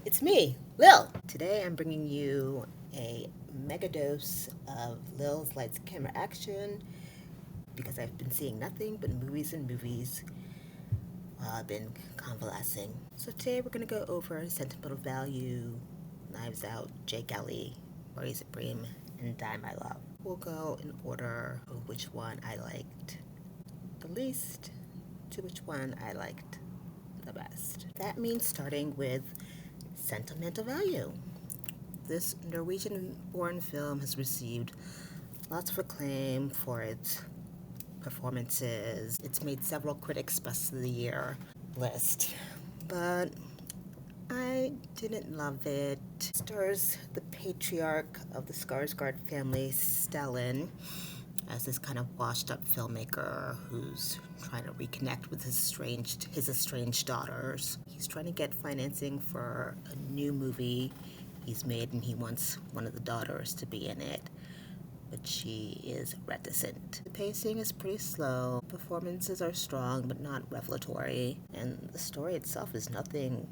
It's me, Lil. Today I'm bringing you a mega dose of Lil's Lights Camera Action because I've been seeing nothing but movies and movies while I've been convalescing. So today we're going to go over Sentimental Value, Knives Out, Jake Ellie, Marty Supreme, and Die My Love. We'll go in order of which one I liked the least to which one I liked the best. That means starting with Sentimental Value. This Norwegian-born film has received lots of acclaim for its performances. It's made several critics' Best of the Year list, but I didn't love it. It stars the patriarch of the Skarsgård family, Stellan, as this kind of washed-up filmmaker who's trying to reconnect with his estranged daughters. He's trying to get financing for a new movie he's made, and he wants one of the daughters to be in it, but she is reticent. The pacing is pretty slow, performances are strong but not revelatory, and the story itself is nothing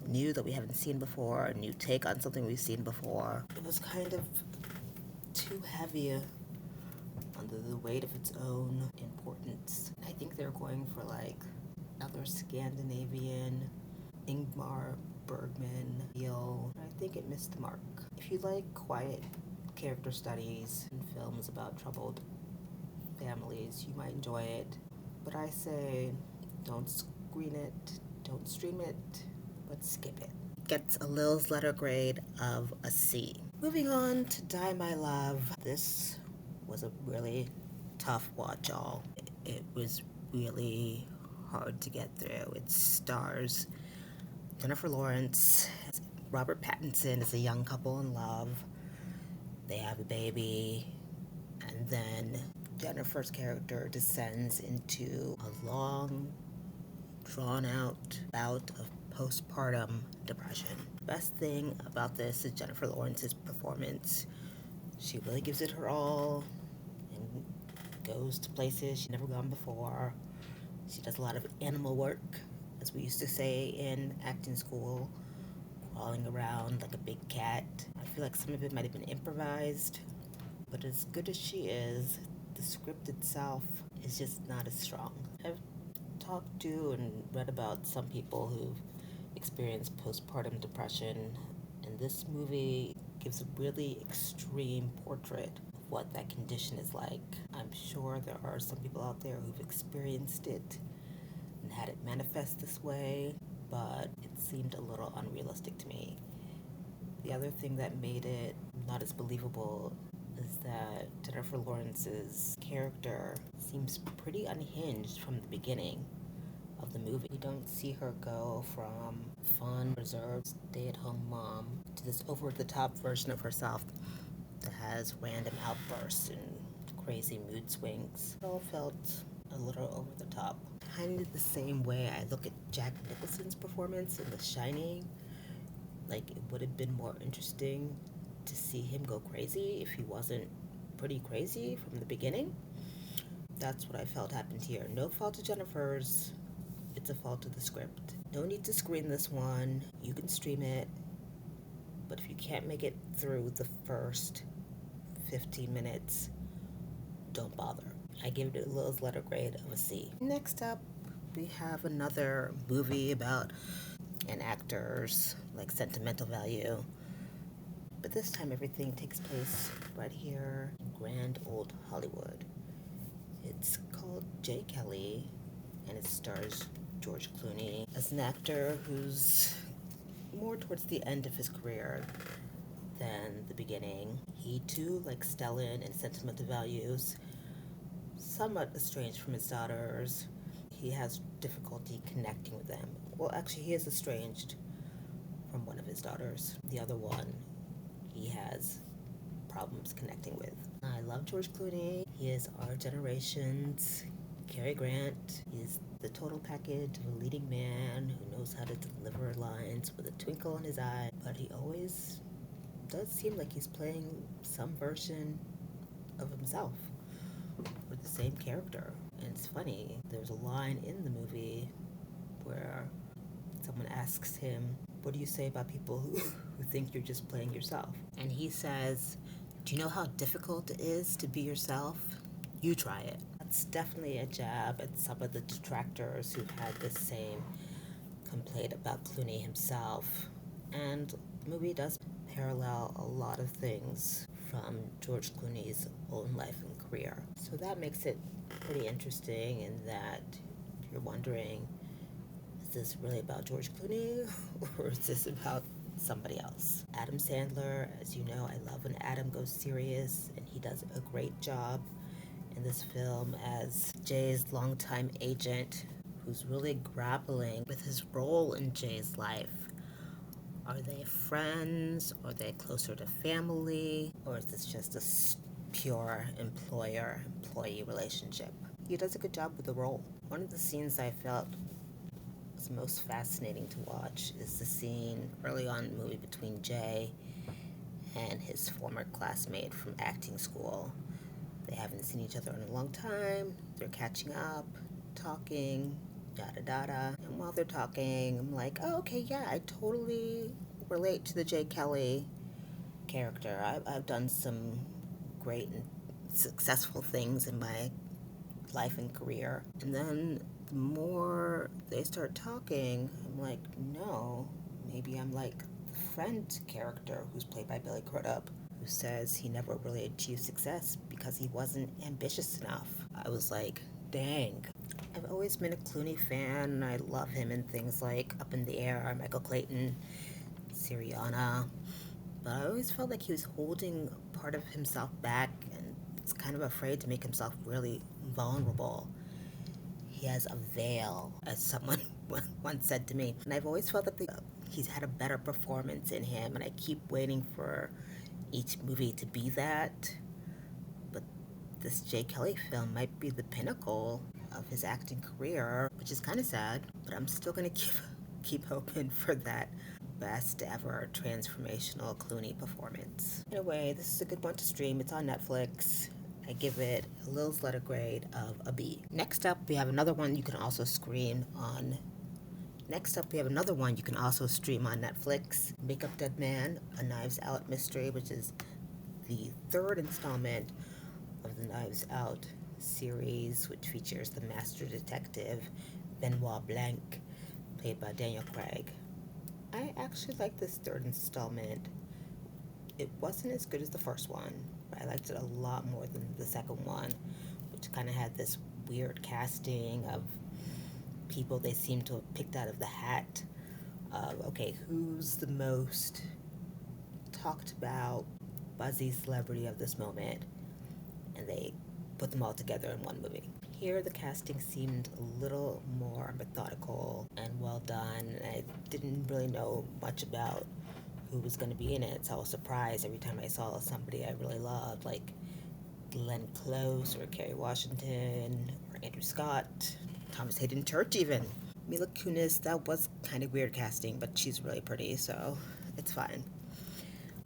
new that we haven't seen before, a new take on something we've seen before. It was kind of too heavy under the weight of its own importance. I think they're going for like another Scandinavian Ingmar Bergman feel. I think it missed the mark. If you like quiet character studies and films about troubled families, you might enjoy it. But I say don't screen it, don't stream it, but skip it. Gets a Lil's letter grade of a C. Moving on to Die My Love. This was a really tough watch, y'all. It was really hard to get through. It stars Jennifer Lawrence, Robert Pattinson is a young couple in love. They have a baby, and then Jennifer's character descends into a long, drawn-out bout of postpartum depression. The best thing about this is Jennifer Lawrence's performance. She really gives it her all and goes to places she's never gone before. She does a lot of animal work, as we used to say in acting school, crawling around like a big cat. I feel like some of it might have been improvised, but as good as she is, the script itself is just not as strong. I've talked to and read about some people who've experienced postpartum depression, and this movie gives a really extreme portrait of what that condition is like. I'm sure there are some people out there who've experienced it and had it manifest this way, but it seemed a little unrealistic to me. The other thing that made it not as believable is that Jennifer Lawrence's character seems pretty unhinged from the beginning of the movie. You don't see her go from fun, reserved, stay-at-home mom to this over-the-top version of herself that has random outbursts and crazy mood swings. It all felt a little over the top. Kind of the same way I look at Jack Nicholson's performance in The Shining. Like, it would have been more interesting to see him go crazy if he wasn't pretty crazy from the beginning. That's what I felt happened here. No fault of Jennifer's. It's a fault of the script. No need to screen this one. You can stream it. But if you can't make it through the first 15 minutes, don't bother. I give it a Lil's letter grade of a C. Next up, we have another movie about an actor's like sentimental value. But this time everything takes place right here in grand old Hollywood. It's called Jake Ellie, and it stars George Clooney as an actor who's more towards the end of his career than the beginning. He too, like Stellan and Sentimental Values, somewhat estranged from his daughters. He has difficulty connecting with them. Well, actually, he is estranged from one of his daughters. The other one, he has problems connecting with. I love George Clooney. He is our generation's Cary Grant. He is the total package of a leading man who knows how to deliver lines with a twinkle in his eye, but he always does seem like he's playing some version of himself with the same character. And it's funny, there's a line in the movie where someone asks him What do you say about people who think you're just playing yourself? And he says, do you know how difficult it is to be yourself? You try it. That's definitely a jab at some of the detractors who had the same complaint about Clooney himself. And the movie does parallel a lot of things from George Clooney's own life and career. So that makes it pretty interesting in that you're wondering, is this really about George Clooney or is this about somebody else? Adam Sandler, as you know, I love when Adam goes serious, and he does a great job in this film as Jay's longtime agent who's really grappling with his role in Jay's life. Are they friends? Are they closer to family? Or is this just a pure employer-employee relationship? He does a good job with the role. One of the scenes I felt was most fascinating to watch is the scene early on in the movie between Jay and his former classmate from acting school. They haven't seen each other in a long time. They're catching up, talking, yada yada. And while they're talking, I'm like, oh, okay, yeah, I totally relate to the Jay Kelly character. I've done some great and successful things in my life and career. And then the more they start talking, I'm like, no, maybe I'm like the friend character who's played by Billy Crudup, who says he never really achieved success because he wasn't ambitious enough. I was like, dang. I've always been a Clooney fan, and I love him in things like Up in the Air, Michael Clayton, Syriana, but I always felt like he was holding part of himself back and was kind of afraid to make himself really vulnerable. He has a veil, as someone once said to me, and I've always felt that he's had a better performance in him, and I keep waiting for each movie to be that. But this Jay Kelly film might be the pinnacle of his acting career, which is kind of sad, but I'm still going to keep hoping for that best ever transformational Clooney performance. Anyway, this is a good one to stream. It's on Netflix. I give it a Lil's letter grade of a B. Next up, we have another one you can also stream on Netflix, Makeup Dead Man, a Knives Out mystery, which is the third installment of the Knives Out series, which features the master detective Benoit Blanc, played by Daniel Craig. I actually like this third installment. It wasn't as good as the first one, but I liked it a lot more than the second one, which kind of had this weird casting of people they seem to have picked out of the hat of, okay, who's the most talked about, buzzy celebrity of this moment, and they put them all together in one movie. Here, the casting seemed a little more methodical and well done. I didn't really know much about who was going to be in it, so I was surprised every time I saw somebody I really loved, like Glenn Close or Kerry Washington or Andrew Scott, Thomas Hayden Church even. Mila Kunis, that was kind of weird casting, but she's really pretty, so it's fine.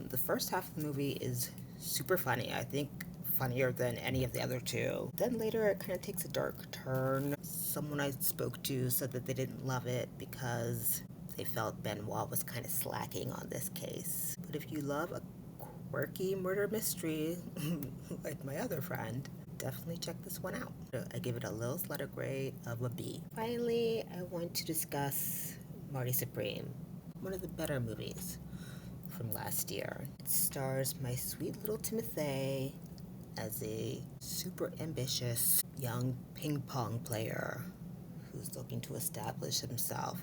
The first half of the movie is super funny. I think funnier than any of the other two. Then later it kind of takes a dark turn. Someone I spoke to said that they didn't love it because they felt Benoit was kind of slacking on this case. But if you love a quirky murder mystery, like my other friend, definitely check this one out. I give it a Lil's letter grade of a B. Finally, I want to discuss Marty Supreme, one of the better movies from last year. It stars my sweet little Timothée as a super ambitious young ping pong player who's looking to establish himself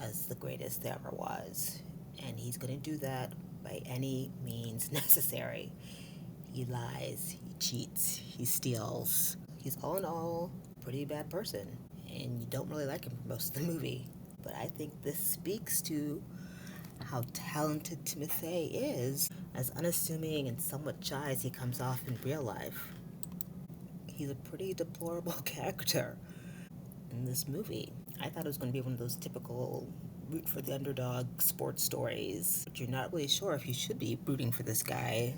as the greatest there ever was. And he's going to do that by any means necessary. He lies, he cheats, he steals. He's all in all a pretty bad person, and you don't really like him for most of the movie. But I think this speaks to how talented Timothée is, as unassuming and somewhat shy as he comes off in real life. He's a pretty deplorable character in this movie. I thought it was going to be one of those typical root for the underdog sports stories, but you're not really sure if you should be rooting for this guy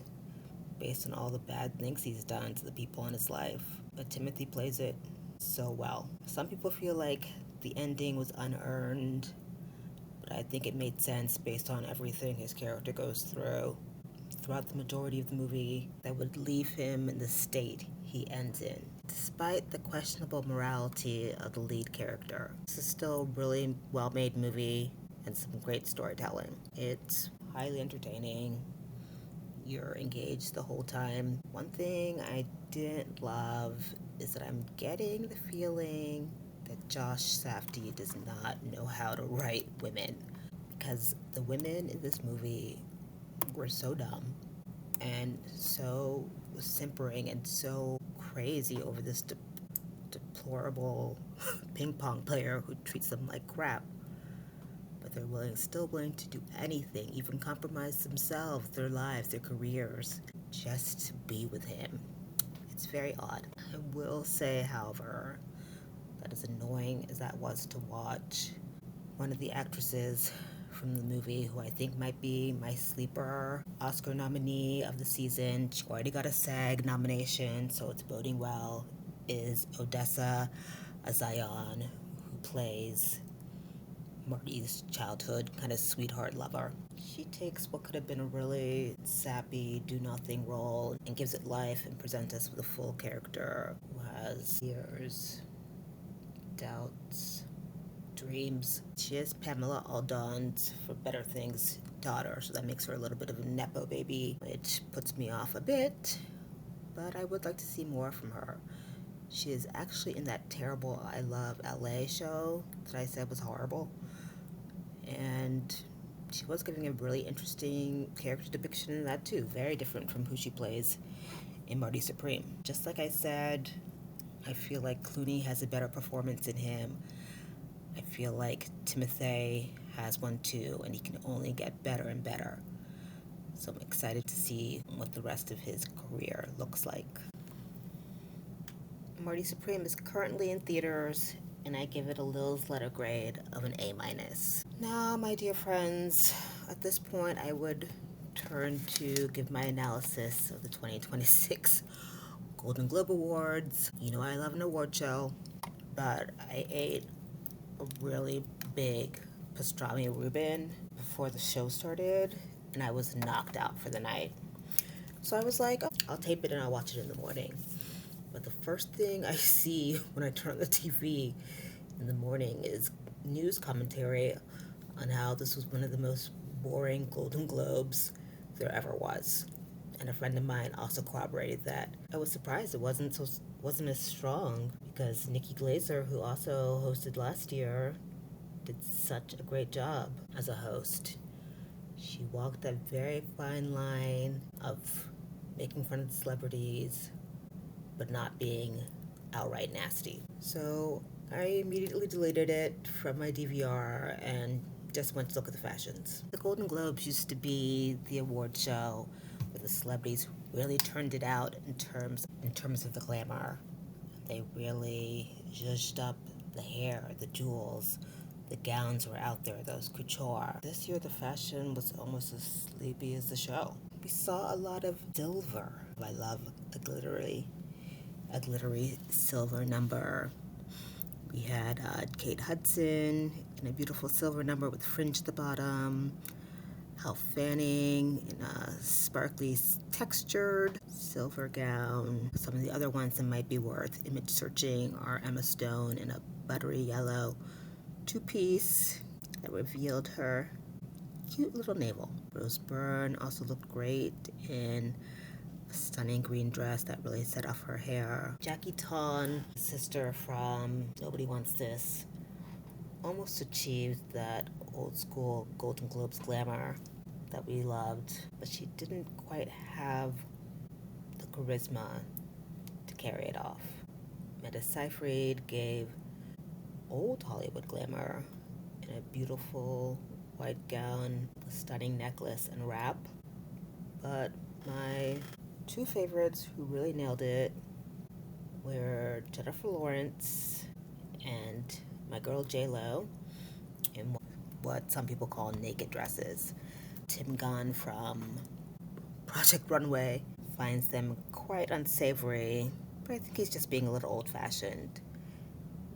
based on all the bad things he's done to the people in his life. But Timothy plays it so well. Some people feel like the ending was unearned, but I think it made sense based on everything his character goes through throughout the majority of the movie that would leave him in the state he ends in. Despite the questionable morality of the lead character, this is still a really well-made movie and some great storytelling. It's highly entertaining. You're engaged the whole time. One thing I didn't love is that I'm getting the feeling that Josh Safdie does not know how to write women, because the women in this movie were so dumb and so simpering and so crazy over this deplorable ping pong player who treats them like crap. But they're still willing to do anything, even compromise themselves, their lives, their careers, just to be with him. It's very odd. I will say, however, that as annoying as that was to watch, one of the actresses from the movie, who I think might be my sleeper Oscar nominee of the season, she already got a SAG nomination, so it's boding well, is Odessa Azayan, who plays Marty's childhood kind of sweetheart lover. She takes what could have been a really sappy, do-nothing role and gives it life and presents us with a full character who has fears, doubts, dreams. She is Pamela Aldon's For Better Things daughter, so that makes her a little bit of a Nepo baby, which puts me off a bit, but I would like to see more from her. She is actually in that terrible I Love LA show that I said was horrible, and she was giving a really interesting character depiction in that too, very different from who she plays in Marty Supreme. Just like I said, I feel like Clooney has a better performance in him. I feel like Timothée has one too, and he can only get better and better. So I'm excited to see what the rest of his career looks like. Marty Supreme is currently in theaters, and I give it a Lil's letter grade of an A-. Now, my dear friends, at this point I would turn to give my analysis of the 2026 Golden Globe Awards. You know I love an award show, but I ate a really big pastrami Reuben before the show started, and I was knocked out for the night. So I was like, oh, I'll tape it and I'll watch it in the morning. But the first thing I see when I turn on the TV in the morning is news commentary on how this was one of the most boring Golden Globes there ever was. And a friend of mine also corroborated that. I was surprised it wasn't as strong, because Nikki Glaser, who also hosted last year, did such a great job as a host. She walked that very fine line of making fun of the celebrities, but not being outright nasty. So I immediately deleted it from my DVR and just went to look at the fashions. The Golden Globes used to be the award show where the celebrities really turned it out in terms of the glamour. They really zhuzhed up the hair, the jewels, the gowns were out there, those couture. This year the fashion was almost as sleepy as the show. We saw a lot of silver. I love a glittery silver number. We had Kate Hudson in a beautiful silver number with fringe at the bottom. Elle Fanning in a sparkly textured silver gown. Some of the other ones that might be worth image searching are Emma Stone in a buttery yellow two-piece that revealed her cute little navel. Rose Byrne also looked great in a stunning green dress that really set off her hair. Jackie Tohn, sister from Nobody Wants This, almost achieved that old school Golden Globes glamour that we loved, but she didn't quite have the charisma to carry it off. Amanda Seyfried gave old Hollywood glamour in a beautiful white gown, a stunning necklace and wrap, but my two favorites who really nailed it were Jennifer Lawrence and my girl J-Lo in what some people call naked dresses. Tim Gunn from Project Runway finds them quite unsavory, but I think he's just being a little old-fashioned.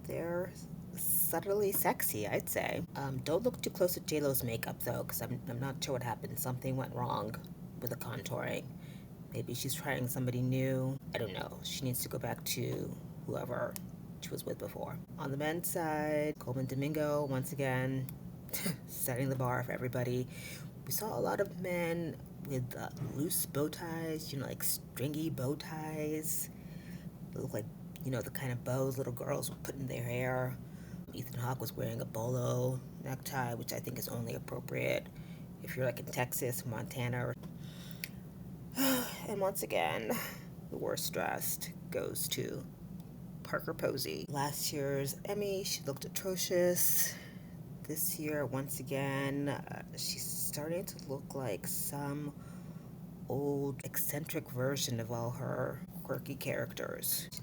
Their subtly sexy, I'd say. Don't look too close at JLo's makeup though, because I'm not sure what happened. Something went wrong with the contouring. Maybe she's trying somebody new. I don't know. She needs to go back to whoever she was with before. On the men's side, Coleman Domingo, once again, setting the bar for everybody. We saw a lot of men with loose bow ties, like stringy bow ties. They look like, the kind of bows little girls would put in their hair. Ethan Hawke was wearing a bolo necktie, which I think is only appropriate if you're like in Texas, Montana. And once again, the worst dressed goes to Parker Posey. Last year's Emmy, she looked atrocious. This year, once again, she's starting to look like some old eccentric version of all her quirky characters. She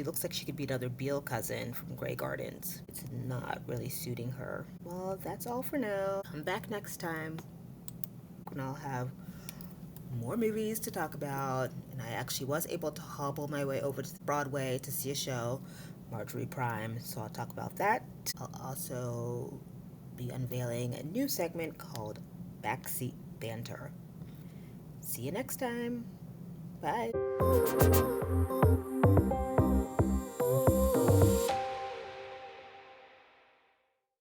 looks like she could be another Beale cousin from Grey Gardens. It's not really suiting her. Well, that's all for now. Come back next time and I'll have more movies to talk about, and I actually was able to hobble my way over to Broadway to see a show, Marjorie Prime, so I'll talk about that. I'll also be unveiling a new segment called Backseat Banter. See you next time. Bye.